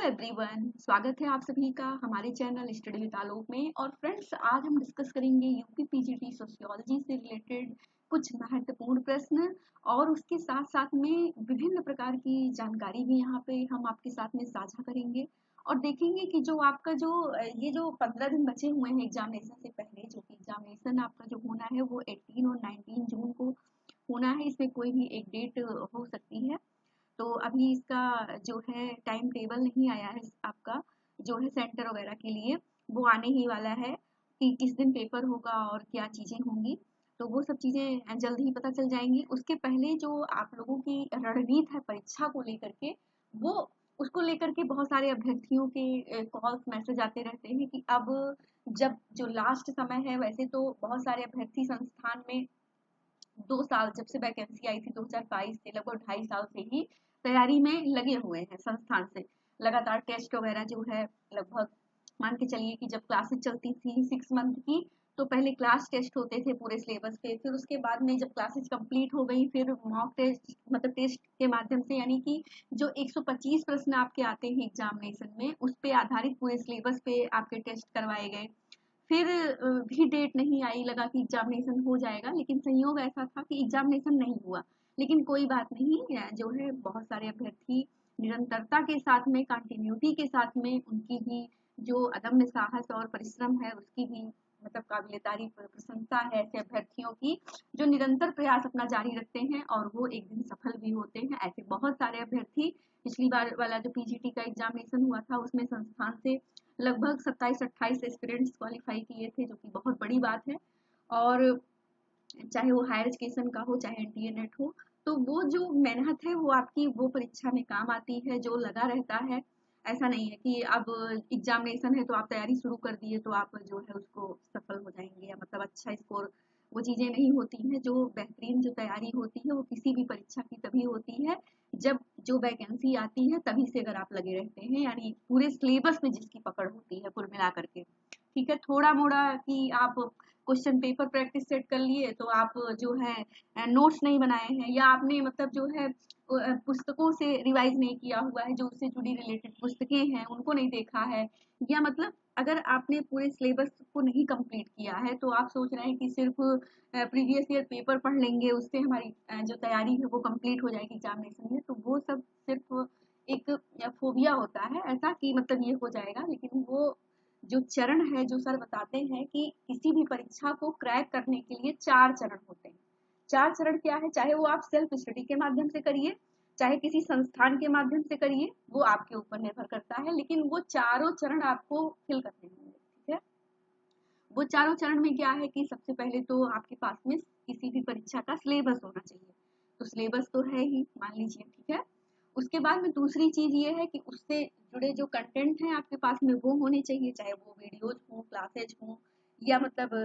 Everyone, स्वागत है आप सभी का हमारे चैनल स्टडी विद आलोक में। और फ्रेंड्स, आज हम डिस्कस करेंगे यूपी पीजीटी सोशियोलॉजी से रिलेटेड कुछ महत्वपूर्ण प्रश्न और उसके साथ साथ में विभिन्न प्रकार की जानकारी भी यहाँ पे हम आपके साथ में साझा करेंगे। और देखेंगे कि जो आपका ये जो 15 दिन बचे हुए हैं एग्जामिनेशन से पहले, जो कि एग्जामिनेशन आपका जो होना है वो 18 और 19 जून को होना है। इसमें कोई भी एक डेट हो सकती है। तो अभी इसका जो है टाइम टेबल नहीं आया है आपका, जो है सेंटर वगैरह के लिए वो आने ही वाला है कि किस दिन पेपर होगा और क्या चीजें होंगी। तो वो सब चीजें जल्द ही पता चल जाएंगी। उसके पहले जो आप लोगों की रणनीति है परीक्षा को लेकर के, वो उसको लेकर के बहुत सारे अभ्यर्थियों के कॉल्स मैसेज आते रहते हैं कि अब जब जो लास्ट समय है, वैसे तो बहुत सारे अभ्यर्थी संस्थान में 2 साल जब से वैकेंसी आई थी 2022 से, लगभग 2.5 साल से ही तैयारी में लगे हुए हैं संस्थान से। लगातार टेस्ट वगैरह जो है, लगभग मान के चलिए कि जब क्लासेस चलती थी 6 मंथ की, तो पहले क्लास टेस्ट होते थे पूरे सिलेबस पे। फिर उसके बाद में जब क्लासेस कंप्लीट हो गई, फिर मॉक टेस्ट, मतलब टेस्ट के माध्यम से, यानी कि जो 125 प्रश्न आपके आते हैं एग्जामिनेशन में, उस पे आधारित पूरे सिलेबस पे आपके टेस्ट करवाए गए। फिर भी डेट नहीं आई, लगा कि एग्जामिनेशन हो जाएगा, लेकिन संयोग ऐसा था कि एग्जामिनेशन नहीं हुआ। लेकिन कोई बात नहीं, जो है बहुत सारे अभ्यर्थी निरंतरता के साथ में, कंटिन्यूटी के साथ में, उनकी भी जो अदम्य साहस और परिश्रम है उसकी भी मतलब काबिले तारीफ प्रशंसा है ऐसे अभ्यर्थियों की, जो निरंतर प्रयास अपना जारी रखते हैं और वो एक दिन सफल भी होते हैं। ऐसे बहुत सारे अभ्यर्थी, पिछली बार वाला जो पीजीटी का एग्जामिनेशन हुआ था उसमें संस्थान से लगभग 27-28 एस्पिरेंट्स क्वालिफाई किए थे, जो कि बहुत बड़ी बात है। और चाहे वो हायर एजुकेशन का हो, चाहे एनटीए नेट हो, तो वो जो मेहनत है वो आपकी वो परीक्षा में काम आती है, जो लगा रहता है। ऐसा नहीं है कि अब एग्जामिनेशन है तो आप तैयारी शुरू कर दिए तो आप जो है उसको सफल हो जाएंगे या मतलब अच्छा स्कोर, वो चीजें नहीं होती हैं। जो बेहतरीन जो तैयारी होती है वो किसी भी परीक्षा की तभी होती है जब जो वैकेंसी आती है तभी से अगर आप लगे रहते हैं, यानी पूरे सिलेबस में जिसकी पकड़ होती है कुल मिला करके। ठीक है, थोड़ा मोड़ा कि आप क्वेश्चन पेपर प्रैक्टिस सेट कर लिए तो आप जो है नोट्स नहीं बनाए हैं, या आपने मतलब जो है पुस्तकों से रिवाइज नहीं किया हुआ है, जो उससे जुड़ी रिलेटेड पुस्तकें हैं उनको नहीं देखा है, या मतलब अगर आपने पूरे सिलेबस को नहीं कंप्लीट किया है तो आप सोच रहे हैं कि सिर्फ प्रीवियस ईयर पेपर पढ़ लेंगे, उससे हमारी जो तैयारी है वो कंप्लीट हो जाएगी एग्जामिनेशन में, तो वो सब सिर्फ एक फोबिया होता है ऐसा कि मतलब ये हो जाएगा। लेकिन वो जो चरण है, जो सर बताते हैं कि किसी भी परीक्षा को क्रैक करने के लिए 4 चरण होते हैं। 4 चरण क्या है, चाहे वो आप सेल्फ स्टडी के माध्यम से करिए, चाहे किसी संस्थान के माध्यम से करिए, वो आपके ऊपर निर्भर करता है, लेकिन वो चारों चरण आपको फिल करने होंगे। ठीक है, वो चारों चरण में क्या है कि सबसे पहले तो आपके पास में किसी भी परीक्षा का सिलेबस होना चाहिए। तो सिलेबस तो है ही, मान लीजिए, ठीक है। उसके बाद में दूसरी चीज ये है कि उससे जुड़े जो कंटेंट हैं आपके पास में वो होने चाहिए, चाहे वो वीडियोज हो, क्लासेज हो, या मतलब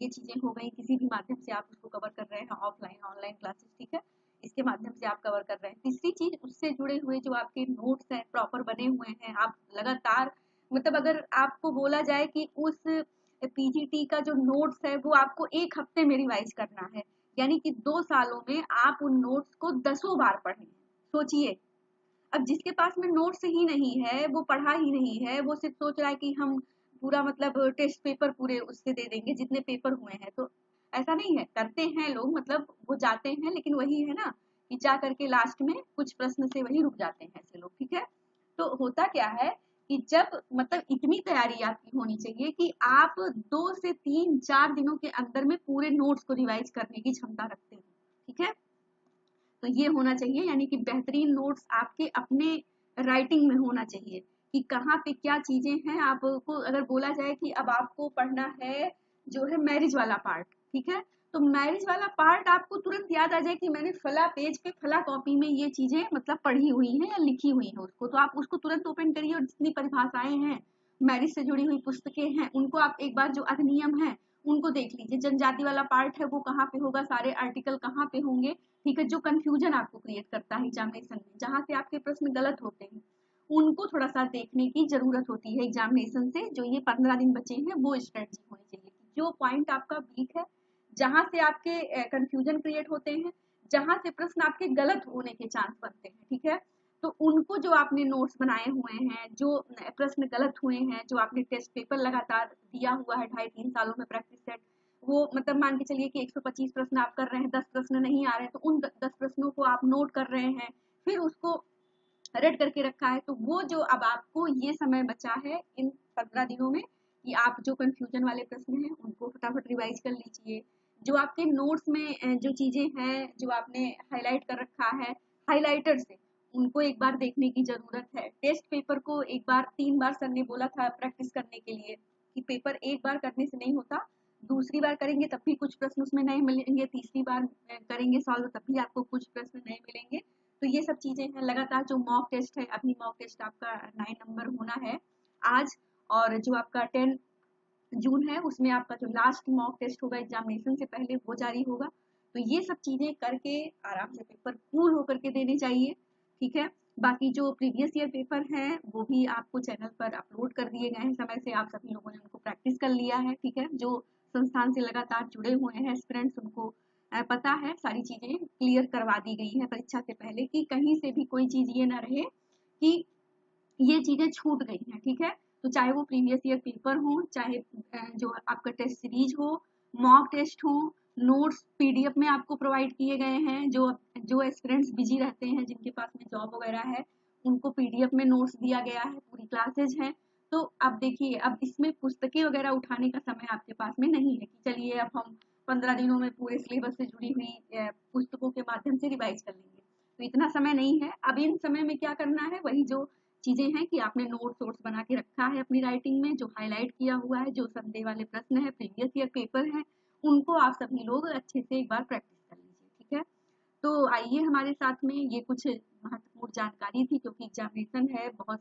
ये चीजें हो गई किसी भी माध्यम से आप उसको कवर कर रहे हैं, ऑफलाइन ऑनलाइन क्लासेस, ठीक है, इसके माध्यम से आप कवर कर रहे हैं। तीसरी चीज, उससे जुड़े हुए जो आपके नोट्स हैं प्रॉपर बने हुए हैं, आप लगातार मतलब अगर आपको बोला जाए कि उस पीजीटी का जो नोट्स है वो आपको 1 हफ्ते में रिवाइज करना है, यानी कि 2 सालों में आप उन नोट्स को 10 बार पढ़ें। सोचिए, अब जिसके पास में नोट्स ही नहीं है, वो पढ़ा ही नहीं है, वो सिर्फ सोच रहा है कि हम पूरा मतलब टेस्ट पेपर पूरे उससे दे देंगे जितने पेपर हुए हैं, तो ऐसा नहीं है। करते हैं लोग, मतलब वो जाते हैं, लेकिन वही है ना कि जा करके लास्ट में कुछ प्रश्न से वही रुक जाते हैं ऐसे लोग। ठीक है, तो होता क्या है कि जब मतलब इतनी तैयारी आपकी होनी चाहिए कि आप 2 से 3-4 दिनों के अंदर में पूरे नोट्स को रिवाइज करने की क्षमता रखते हैं। ठीक है, तो ये होना चाहिए, यानी कि बेहतरीन नोट्स आपके अपने राइटिंग में होना चाहिए कि कहाँ पे क्या चीजें हैं। आपको अगर बोला जाए कि अब आपको पढ़ना है जो है मैरिज वाला पार्ट, ठीक है, तो मैरिज वाला पार्ट आपको तुरंत याद आ जाए कि मैंने फला पेज पे फला कॉपी में ये चीजें मतलब पढ़ी हुई हैं या लिखी हुई हैं उसको, तो आप उसको तुरंत ओपन करिए और जितनी परिभाषाएं हैं, मैरिज से जुड़ी हुई पुस्तकें हैं, उनको आप एक बार, जो अधिनियम है उनको देख लीजिए। जनजाति वाला पार्ट है वो कहाँ पे होगा, सारे आर्टिकल कहाँ पे होंगे, ठीक है, जो कंफ्यूजन आपको क्रिएट करता है एग्जामिनेशन में, जहां से आपके प्रश्न गलत होते हैं, उनको थोड़ा सा देखने की जरूरत होती है एग्जामिनेशन से। जो ये 15 दिन बचे हैं वो स्ट्रेटजी होनी चाहिए कि जो पॉइंट आपका वीक है, जहां से आपके कंफ्यूजन क्रिएट होते हैं, जहां से प्रश्न आपके गलत होने के चांस बनते हैं, ठीक है, तो उनको जो आपने नोट्स बनाए हुए हैं, जो प्रश्न गलत हुए हैं, जो आपने टेस्ट पेपर लगातार दिया हुआ है 2.5-3 सालों में प्रैक्टिस सेट, वो मतलब मान के चलिए कि 125 प्रश्न आप कर रहे हैं, 10 प्रश्न नहीं आ रहे हैं, तो उन 10 प्रश्नों को आप नोट कर रहे हैं, फिर उसको रेड करके रखा है, तो वो जो अब आपको ये समय बचा है इन 15 दिनों में कि आप जो कंफ्यूजन वाले प्रश्न हैं उनको फटाफट रिवाइज कर लीजिए। जो आपके नोट्स में जो चीजें हैं, जो आपने हाईलाइट कर रखा है हाइलाइटर से, उनको एक बार देखने की जरूरत है। टेस्ट पेपर को एक बार 3 बार सर ने बोला था प्रैक्टिस करने के लिए कि पेपर एक बार करने से नहीं होता, दूसरी बार करेंगे तब भी कुछ प्रश्न उसमें नए मिलेंगे, तीसरी बार करेंगे सॉल्व तब भी आपको कुछ प्रश्न नए मिलेंगे। तो ये सब चीजें हैं। लगातार जो मॉक टेस्ट है, अभी मॉक टेस्ट आपका 9 नंबर होना है आज, और जो आपका 10 जून है उसमें आपका जो लास्ट मॉक टेस्ट होगा एग्जामिनेशन से पहले वो जारी होगा। तो ये सब चीजें करके आराम से पेपर कूल होकर के देने चाहिए, ठीक है। बाकी जो प्रीवियस ईयर पेपर हैं वो भी आपको चैनल पर अपलोड कर दिए गए हैं समय से, आप सभी लोगों ने उनको प्रैक्टिस कर लिया है, ठीक है। जो संस्थान से लगातार जुड़े हुए हैं स्टूडेंट्स, उनको पता है, सारी चीजें क्लियर करवा दी गई है परीक्षा से पहले कि कहीं से भी कोई चीज ये ना रहे कि ये चीजें छूट गई हैं, ठीक है। तो चाहे वो प्रीवियस ईयर पेपर हो, चाहे जो आपका टेस्ट सीरीज हो, मॉक टेस्ट हो, नोट्स पीडीएफ में आपको प्रोवाइड किए गए हैं। जो एस्पिरेंट्स बिजी रहते हैं, जिनके पास में जॉब वगैरह है, उनको पीडीएफ में नोट्स दिया गया है, पूरी क्लासेज हैं। तो अब देखिए, अब इसमें पुस्तकें वगैरह उठाने का समय आपके पास में नहीं है कि चलिए अब हम 15 दिनों में पूरे सिलेबस से जुड़ी हुई पुस्तकों के माध्यम से रिवाइज कर लेंगे, तो इतना समय नहीं है। अब इन समय में क्या करना है, वही जो चीजें हैं कि आपने नोट्स वोट्स बना के रखा है अपनी राइटिंग में, जो हाईलाइट किया हुआ है, जो संदेह वाले प्रश्न है, प्रीवियस ईयर पेपर है, उनको आप सभी लोग अच्छे से एक बार प्रैक्टिस कर लीजिए, ठीक है। तो आइए हमारे साथ में, ये कुछ महत्वपूर्ण जानकारी थी क्योंकि एग्जामिनेशन है, बहुत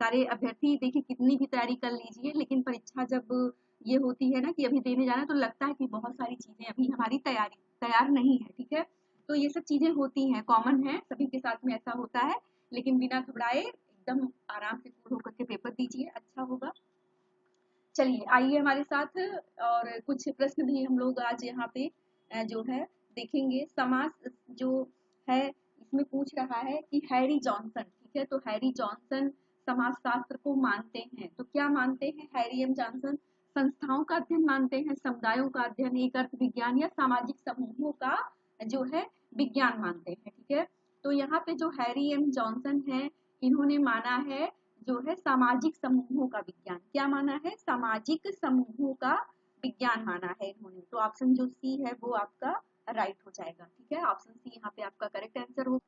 सारे अभ्यर्थी देखिए कितनी भी तैयारी कर लीजिए, लेकिन परीक्षा जब ये होती है ना कि अभी देने जाना, तो लगता है कि बहुत सारी चीजें अभी हमारी तैयार नहीं है, ठीक है। तो ये सब चीजें होती हैं, कॉमन है, सभी के साथ में ऐसा होता है, लेकिन बिना घबराए एकदम आराम से कूल होकर के पेपर दीजिए, अच्छा होगा। चलिए आइए हमारे साथ, और कुछ प्रश्न भी हम लोग आज यहाँ पे जो है देखेंगे। समास जो है इसमें पूछ रहा है कि हैरी जॉनसन, ठीक है, तो हैरी जॉनसन समाजशास्त्र को मानते हैं, तो क्या मानते हैं हैरी एम जॉनसन? संस्थाओं का अध्ययन मानते हैं, समुदायों का अध्ययन, एक अर्थ विज्ञान या सामाजिक समूहों का जो है विज्ञान मानते हैं, ठीक है। तो यहाँ पे जो हैरी एम जॉनसन है, इन्होंने माना है जो है सामाजिक समूहों का विज्ञान। क्या माना है? सामाजिक समूहों का विज्ञान माना है इन्होंने। तो ऑप्शन जो सी है वो आपका राइट हो जाएगा, ठीक है। ऑप्शन सी यहाँ पे आपका करेक्ट आंसर हो।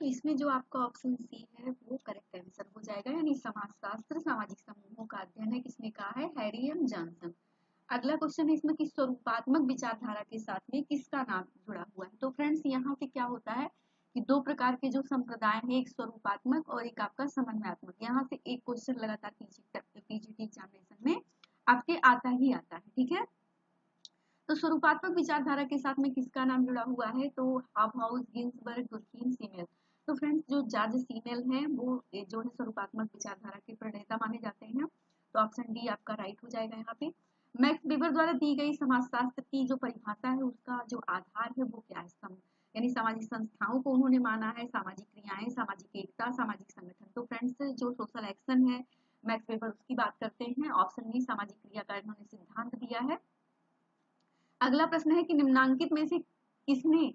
तो इसमें जो आपका ऑप्शन सी है वो करेक्ट आंसर हो जाएगा, यानी समाजशास्त्र सामाजिक समूहों का अध्ययन है, किसने कहा है? Harry M Johnson. अगला क्वेश्चन है इसमें कि स्वरूपात्मक विचारधारा के साथ में किसका नाम जुड़ा हुआ है। तो फ्रेंड्स यहाँ पे क्या होता है कि दो प्रकार के जो संप्रदाय हैं, एक स्वरूपात्मक और एक आपका समन्वयात्मक। यहाँ से एक क्वेश्चन लगातार पीजीटी एग्जामिनेशन में आपके आता ही आता है, ठीक है। तो स्वरूपात्मक विचारधारा के साथ में किसका नाम जुड़ा हुआ है? तो हाउस, गिन्सबर्ग, दुर्खीम, सीमेल। तो फ्रेंड्स जो जॉर्ज सीमेल हैं वो जो है स्वरूपात्मक विचारधारा के प्रणेता माने जाते हैं। तो ऑप्शन डी आपका राइट हो जाएगा यहाँ पे। मैक्स वेबर द्वारा दी गई समाजशास्त्र की जो परिभाषा है, उसका जो आधार है वो क्या है? यानी सामाजिक संस्थाओं को उन्होंने माना है, सामाजिक क्रियाएं, सामाजिक एकता, सामाजिक संगठन। तो फ्रेंड्स जो सोशल एक्शन है मैक्स वेबर उसकी बात करते हैं। ऑप्शन बी सामाजिक क्रिया का इन्होंने सिद्धांत दिया है। अगला प्रश्न है कि निम्नांकित में से किसने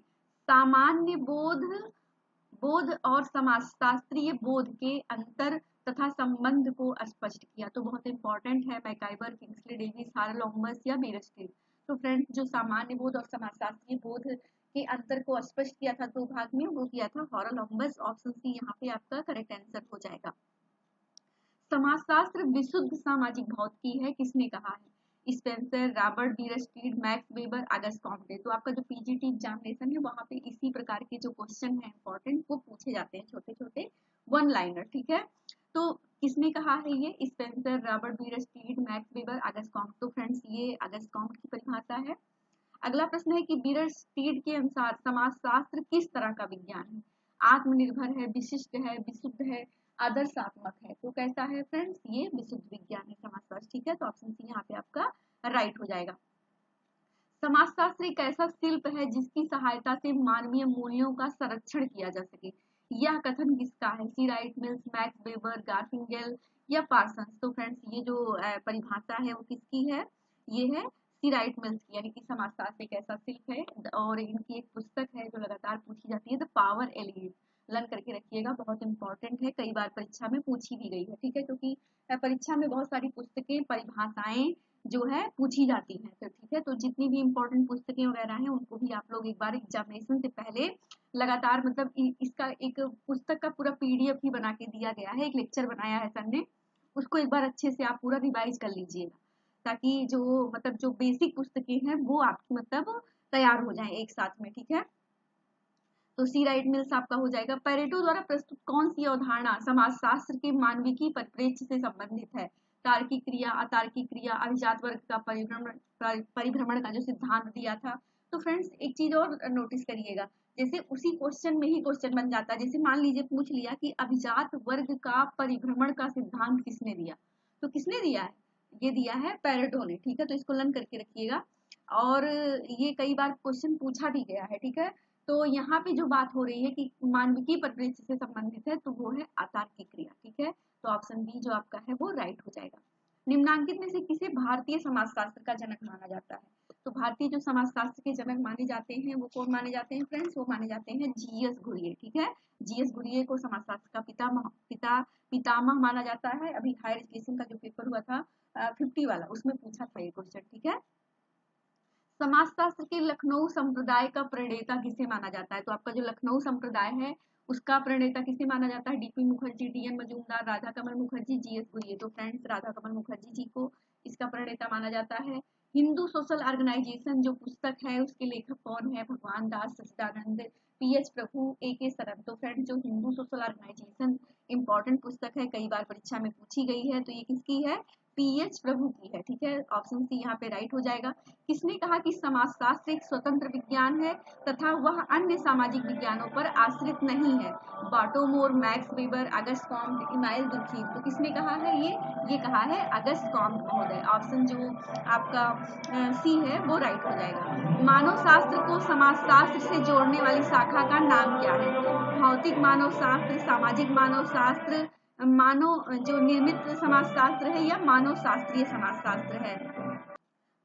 सामान्य बोध बोध और समाजशास्त्रीय बोध के अंतर तथा संबंध को स्पष्ट किया? तो बहुत इंपॉर्टेंट है, मैकाइबर, किंग्सले डेविस, हारलॉन्गस या बीयरस्टीव। तो फ्रेंड्स जो सामान्य बोध और समाजशास्त्रीय बोध के अंतर को स्पष्ट किया था दो भाग में, वो किया था हारलॉन्गस। ऑप्शन सी यहाँ पे आपका करेक्ट आंसर हो जाएगा। समाजशास्त्र विशुद्ध सामाजिक भौतिकी है, किसने कहा है? Spencer, Robert Bierstedt, Max Weber, Auguste Comte. तो आपका जो पीजीटी एग्जामिनेशन है वहां पे इसी प्रकार के जो क्वेश्चन है इंपॉर्टेंट वो पूछे जाते हैं, छोटे छोटे वन लाइनर, ठीक है। तो किसने कहा है ये? Spencer, Robert Bierstedt, Max Weber, Auguste Comte. तो फ्रेंड्स ये अगस्ट कॉम्टे की परिभाषा है। अगला प्रश्न है कि बीयरस्टीड के अनुसार समाजशास्त्र किस तरह का विज्ञान है? आत्मनिर्भर है, विशिष्ट है, विशुद्ध है, आदर्शात्मक है। तो कैसा है फ्रेंड्स? ये विशुद्ध विज्ञान है समाजशास्त्र, ठीक है। तो ऑप्शन सी यहाँ पे आपका राइट हो जाएगा। समाजशास्त्र एक ऐसा शिल्प है जिसकी सहायता से मानवीय मूल्यों का संरक्षण किया जा सके। यह कथन किसका है? सी राइट मिल्स, मैक्स वेबर, गार्फिंगेल या पार्सन्स? तो फ्रेंड्स ये जो परिभाषा है वो किसकी है? ये है सी राइट मिल्स की, यानी कि समाजशास्त्र एक ऐसा शिल्प है और इनकी एक पुस्तक है जो लगातार पूछी जाती है, द पावर एलिमेंट। लर्न करके रखिएगा, बहुत इंपॉर्टेंट है, कई बार परीक्षा में पूछी भी गई है, ठीक है, क्योंकि परीक्षा में बहुत सारी पुस्तकें, परिभाषाएं जो है पूछी जाती हैं, तो ठीक है, तो जितनी भी इंपॉर्टेंट पुस्तकें वगैरह हैं उनको भी आप लोग एक बार एग्जामिनेशन से पहले लगातार, मतलब इसका एक पुस्तक का पूरा पीडीएफ ही बना के दिया गया है, एक लेक्चर बनाया है सर ने, उसको एक बार अच्छे से आप पूरा रिवाइज कर लीजिएगा, ताकि जो मतलब जो बेसिक पुस्तकें हैं वो आपकी मतलब तैयार हो जाए एक साथ में, ठीक है। तो सी राइट मिल्स आपका हो जाएगा। पेरेटो द्वारा प्रस्तुत कौन सी अवधारणा समाजशास्त्र के मानविकी परिप्रेक्ष्य से संबंधित है? तार्किक क्रिया, अतार्किक क्रिया, अभिजात वर्ग का परिभ्रमण का जो सिद्धांत दिया था। तो फ्रेंड्स एक चीज और नोटिस करिएगा, जैसे उसी क्वेश्चन में ही क्वेश्चन बन जाता है, जैसे मान लीजिए पूछ लिया कि अभिजात वर्ग का परिभ्रमण का सिद्धांत किसने दिया, तो किसने दिया है? ये दिया है पेरेटो ने, ठीक है, तो इसको लर्न करके रखिएगा। और ये कई बार क्वेश्चन पूछा भी गया है, ठीक है। तो यहाँ पे जो बात हो रही है कि मानविकी परिप्रेक्ष्य से संबंधित है, तो वो है अतार्किक क्रिया, ठीक है, तो ऑप्शन बी जो आपका है वो राइट हो जाएगा। निम्नांकित में से किसे भारतीय समाजशास्त्र का जनक माना जाता है? तो भारतीय जो समाजशास्त्र के जनक माने जाते हैं वो कौन माने जाते हैं फ्रेंड्स? वो माने जाते हैं जीएस घुरिये, ठीक है, जीएस घुरिये को समाजशास्त्र का पितामह माना जाता है। अभी हायर एजुकेशन का जो पेपर हुआ था 50 वाला, उसमें पूछा था ये क्वेश्चन, ठीक है। समाजशास्त्र के लखनऊ संप्रदाय का प्रणेता किसे माना जाता है? तो आपका जो लखनऊ संप्रदाय है उसका प्रणेता किसे माना जाता है? DP Mukherjee, DN Majumdar, Radha Kamal Mukherjee, GS Ghurye. तो फ्रेंड्स राधा कमल मुखर्जी जी को इसका प्रणेता माना जाता है। हिंदू सोशल ऑर्गेनाइजेशन जो पुस्तक है उसके लेखक कौन है? भगवान दास, सच्चिदानंद, पीएच प्रभु, ए सरन। तो फ्रेंड्स जो हिंदू सोशल ऑर्गेनाइजेशन इंपॉर्टेंट पुस्तक है, कई बार परीक्षा में पूछी गई है, तो ये किसकी है? पीएच प्रभु की है, ठीक है, ऑप्शन सी यहाँ पे राइट हो जाएगा। किसने कहा कि समाजशास्त्र एक स्वतंत्र विज्ञान है तथा वह अन्य सामाजिक विज्ञानों पर आश्रित नहीं है? Bottomore, Max Weber, Auguste Comte, Emile Durkheim. तो किसने कहा है ये कहा है अगस्ट कॉम्ट महोदय। ऑप्शन जो आपका सी है वो राइट हो जाएगा। मानव शास्त्र को समाजशास्त्र से जोड़ने वाली शाखा का नाम क्या है? भौतिक मानव शास्त्र, सामाजिक मानव शास्त्र, मानव जो निर्मित समाजशास्त्र है, या मानव शास्त्रीय समाजशास्त्र है?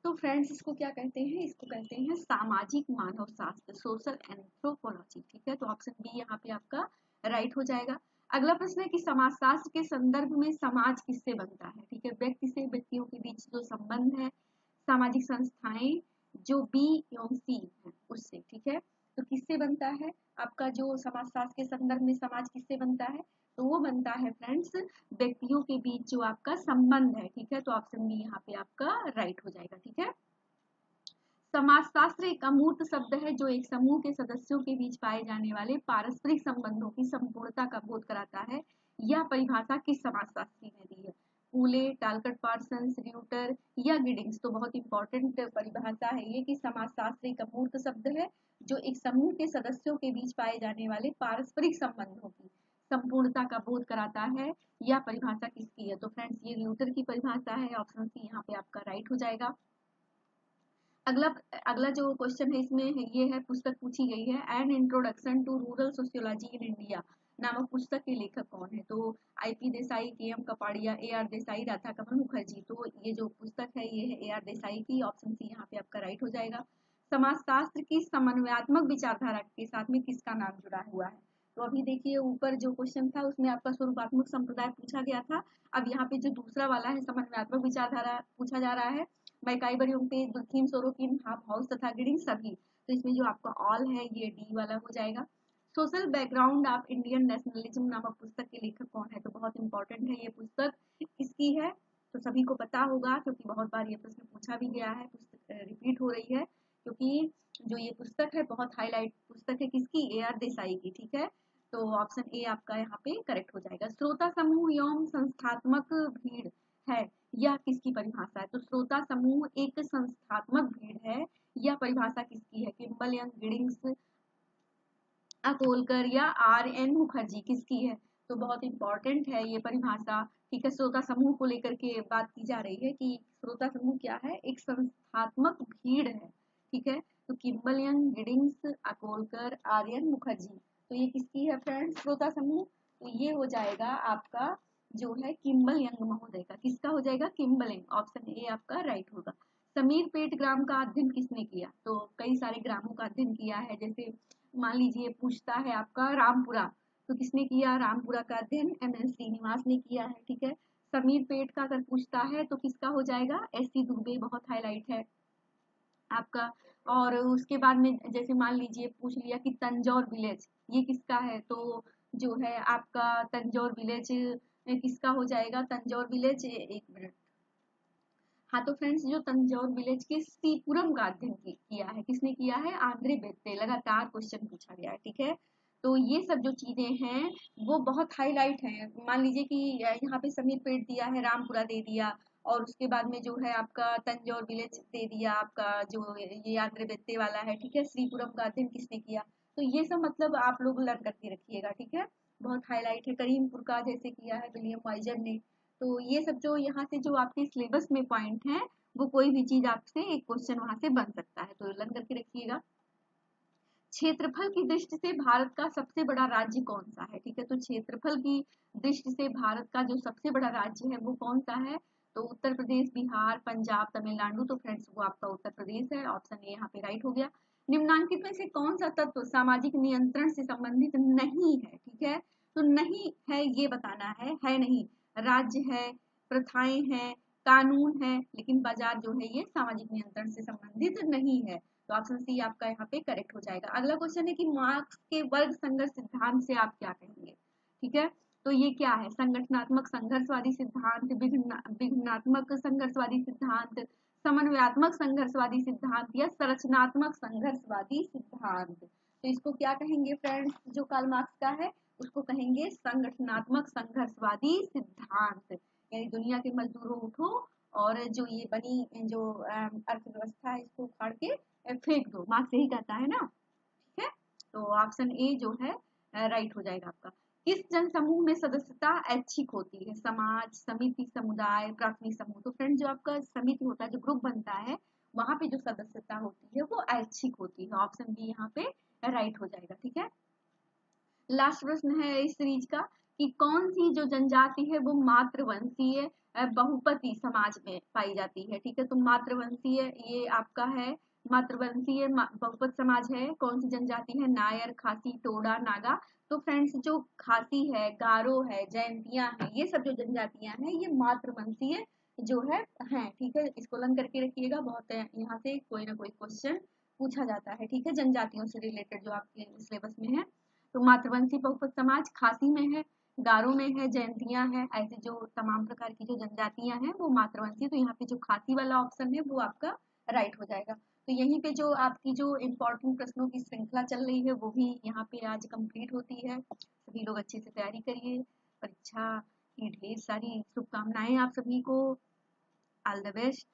तो फ्रेंड्स इसको क्या कहते हैं? इसको कहते हैं सामाजिक मानव शास्त्र, सोशल एंथ्रोपोलॉजी, ठीक है, तो ऑप्शन बी यहाँ पे आपका राइट हो जाएगा। अगला प्रश्न है कि समाजशास्त्र के संदर्भ में समाज किससे बनता है? ठीक है, व्यक्ति से, व्यक्तियों के बीच जो संबंध है, सामाजिक संस्थाएं जो बी एवं सी है उससे, ठीक है, तो किससे बनता है? आपका जो समाजशास्त्र के संदर्भ में समाज किससे बनता है? तो वो बनता है फ्रेंड्स व्यक्तियों के बीच जो आपका संबंध है, ठीक है, तो ऑप्शन बी यहाँ पे आपका राइट हो जाएगा, ठीक है। समाजशास्त्र एक अमूर्त शब्द है जो एक समूह के सदस्यों के बीच पाए जाने वाले पारस्परिक संबंधों की संपूर्णता का बोध कराता है। यह परिभाषा किस समाजशास्त्री ने दी है? पूले, टालकट पार्सन्स, र्यूटर या गिडिंग्स? तो बहुत इंपॉर्टेंट परिभाषा है ये कि समाजशास्त्र एक अमूर्त शब्द है जो एक समूह के सदस्यों के बीच पाए जाने वाले पारस्परिक संबंधों की संपूर्णता का बोध कराता है। यह परिभाषा किसकी है? तो फ्रेंड्स ये र्यूटर की परिभाषा है, ऑप्शन सी यहाँ पे आपका राइट हो जाएगा। अगला अगला जो क्वेश्चन है इसमें है, ये है पुस्तक पूछी गई है an introduction to rural sociology in India नामक पुस्तक के लेखक कौन है? तो IP Desai, K M Kapadia, A R Desai, Radha Kamal Mukherjee. तो ये जो पुस्तक है ये है ए आर देसाई की, ऑप्शन सी यहाँ पे आपका राइट हो जाएगा। समाजशास्त्र की समन्वयात्मक विचारधारा के साथ में किसका नाम जुड़ा हुआ है? तो अभी देखिए ऊपर जो क्वेश्चन था उसमें आपका स्वरूपात्मक संप्रदाय पूछा गया था, अब यहाँ पे जो दूसरा वाला है समन्वयात्मक विचारधारा पूछा जा रहा है। मैकाई बरियोंग, दुल्फिन, सोरोकिन, हाफ हाउस तथा गिडिंग सभी। तो इसमें जो आपका ऑल है ये डी वाला हो जाएगा। Social background of Indian nationalism नामक पुस्तक के लेखक कौन है? तो बहुत इंपॉर्टेंट है ये पुस्तक, किसकी है? तो सभी को पता होगा क्योंकि बहुत बार ये प्रश्न पूछा भी गया है, पुस्तक रिपीट हो रही है क्योंकि जो ये पुस्तक है बहुत हाईलाइट पुस्तक है, किसकी? ए आर देसाई की, ठीक है, तो ऑप्शन ए आपका यहाँ पे करेक्ट हो जाएगा। श्रोता समूह एवं संस्थात्मक भीड़ है, यह किसकी परिभाषा है? तो श्रोता समूह एक संस्थात्मक भीड़ है, यह परिभाषा किसकी है? किम्बल यंग, गिडिंग्स, अकोलकर या आर एन मुखर्जी, किसकी है? तो बहुत इंपॉर्टेंट है ये परिभाषा, ठीक है, श्रोता समूह को लेकर के बात की जा रही है कि श्रोता समूह क्या है? एक संस्थात्मक भीड़ है, ठीक है, तो Kimball Young, Giddings, Akolkar, R N Mukherjee. तो ये किसकी है फ्रेंड्स, श्रोता समूह? तो ये हो जाएगा आपका जो है किम्बल यंग महोदय का। किसका हो जाएगा? Kimbal young. ऑप्शन ए आपका राइट होगा। समीर पेट ग्राम का अध्ययन किसने किया? तो कई सारे ग्रामों का अध्ययन किया है, जैसे मान लीजिए पूछता है आपका रामपुरा, तो किसने किया? रामपुरा का अध्ययन एम.एन. श्रीनिवास ने किया है। ठीक है। समीर पेट का अगर पूछता है तो किसका हो जाएगा? एस.सी. दुबे, बहुत हाईलाइट है आपका। और उसके बाद में जैसे मान लीजिए पूछ लिया कि तंजौर विलेज ये किसका है, तो जो है आपका तंजौर विलेज किसका हो जाएगा? तंजौर विलेज, एक मिनट, हाँ तो फ्रेंड्स जो तंजौर विलेज के सीपुरम का अध्ययन किया है, किसने किया है? आंद्रे बेत्ते। लगातार क्वेश्चन पूछा गया है। ठीक है। तो ये सब जो चीजें हैं वो बहुत हाईलाइट हैं। मान लीजिए कि यहाँ पे समीर पेट दिया है, रामपुरा दे दिया, और उसके बाद में जो है आपका तंजौर विलेज दे दिया, आपका जो ये आंद्रे बेत्ते वाला है। ठीक है। श्रीपुरम का अध्ययन किसने किया? तो ये सब मतलब आप लोग लर्न करके रखिएगा। ठीक है। बहुत हाईलाइट है। करीमपुर का जैसे किया है विलियम वाइजर ने। तो ये सब जो यहाँ से जो आपके सिलेबस में पॉइंट है, वो कोई भी चीज आपसे एक क्वेश्चन वहां से बन सकता है, तो लर्न करके रखिएगा। क्षेत्रफल की दृष्टि से भारत का सबसे बड़ा राज्य कौन सा है? ठीक है। तो क्षेत्रफल की दृष्टि से भारत का जो सबसे बड़ा राज्य है वो कौन सा है? तो उत्तर प्रदेश, बिहार, पंजाब, तमिलनाडु। तो फ्रेंड्स वो आपका उत्तर प्रदेश है। ऑप्शन ए यहाँ पे राइट हो गया। निम्नांकित में से कौन सा तत्व सामाजिक नियंत्रण से संबंधित नहीं है? ठीक है। तो नहीं है ये बताना है नहीं। राज्य है, प्रथाएं हैं, कानून है, लेकिन बाजार जो है ये सामाजिक नियंत्रण से संबंधित नहीं है। तो ऑप्शन सी आपका यहाँ पे करेक्ट हो जाएगा। अगला क्वेश्चन है कि मार्क्स के वर्ग संघर्ष सिद्धांत से आप क्या कहेंगे? ठीक है। तो ये क्या है? संगठनात्मक संघर्षवादी सिद्धांत, विघटनात्मक संघर्षवादी सिद्धांत, समन्वयात्मक संघर्षवादी सिद्धांत, या संरचनात्मक संघर्षवादी सिद्धांत। तो इसको क्या कहेंगे फ्रेंड्स? जो कार्ल मार्क्स का है उसको कहेंगे संगठनात्मक संघर्षवादी सिद्धांत। यानी दुनिया के मजदूरों उठो और जो ये बनी जो अर्थव्यवस्था है इसको उखाड़ के फेंक दो। मार्क्स यही कहता है ना। ठीक है। तो ऑप्शन ए जो है राइट हो जाएगा आपका। किस जन समूह में सदस्यता ऐच्छिक होती है? समाज, समिति, समुदाय, प्राथमिक समूह। तो फ्रेंड जो आपका समिति होता है, जो ग्रुप बनता है, वहां पे जो सदस्यता होती है वो ऐच्छिक होती है। ऑप्शन बी यहाँ पे राइट हो जाएगा। ठीक है। लास्ट प्रश्न है इस सीरीज का कि कौन सी जो जनजाति है वो मातृवंशीय बहुपति समाज में पाई जाती है? ठीक है। तो मातृवंशीय ये आपका है, मातृवंशीय बहुपत समाज है। कौन सी जनजाति है? नायर, खासी, टोडा, नागा। तो फ्रेंड्स जो खासी है, गारो है, जयंतियां हैं, ये सब जो जनजातियां हैं ये मातृवंशीय जो है हैं। ठीक है। इसको लर्न करके रखिएगा। बहुत यहाँ से कोई ना कोई क्वेश्चन पूछा जाता है। ठीक है। जनजातियों से रिलेटेड जो आपके सिलेबस में है। तो मातृवंशी बहुपत समाज खासी में है, गारो में है, जयंतियां हैं, ऐसे जो तमाम प्रकार की जो जनजातियां हैं वो मातृवंशी। तो यहाँ पे जो खासी वाला ऑप्शन है वो आपका राइट हो जाएगा। तो यहीं पे जो आपकी जो इम्पोर्टेंट प्रश्नों की श्रृंखला चल रही है वो भी यहाँ पे आज कंप्लीट होती है। सभी लोग अच्छे से तैयारी करिए। परीक्षा की ढेर सारी शुभकामनाएं आप सभी को। All the best.